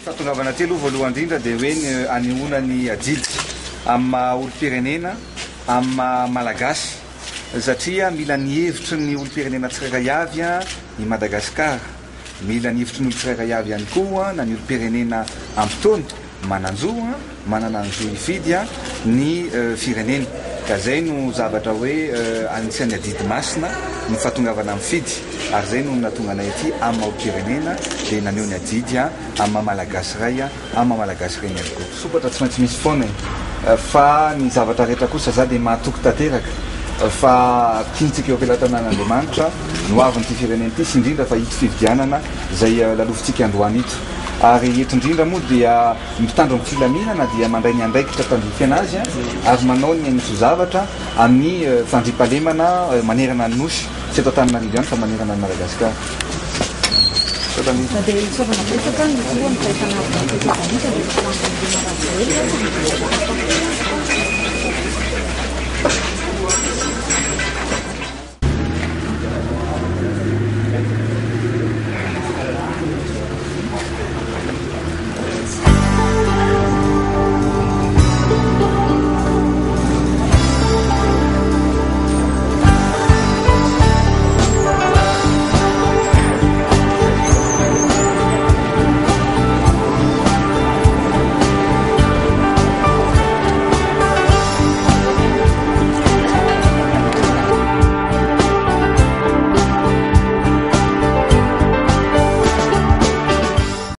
Fahatongavana telo voalohany indrindra dia hoe ny anehoana ny adidy amin'ny olo-pirenena amin'ny malagasy satria mila ny hevitry ny olo-pirenena tsirairay avy i Madagasikara, mila ny hevitry ny olo tsirairay avy ihany koa na ny olo-pirenena ampitoany mananjo manana anjo ifidy ny firenena. Ka zay no zavatra hoe anisan'ny adidy masina ny fahatongavana amin'ny fidy, ary zay no natonga anay aty amin'ny olo-pirenena dia naneho ny adidy amin'ny malagasy ray amin'ny malagasy reny ihany koa. Sokatra tsy maintsy misy foana fa ny zavatra rehetra kosa za dia mahatoky tanteraka fa tiantsika eo ampelantanan'Andriamanitra no avin'ity firenena ity sy indrindra fa ito fividianana zay lalovintsika androany ito. Ary eto indrindra moa dia mitandro amin'ny filaminana dia mandray ny andraikitra tandrify anazy ary manao ny aniso zavatra amin'ny fandriampahalemana manerana ny nosy tsy eto Antananarivo ihany fa manerana ny Madagasikara. Dia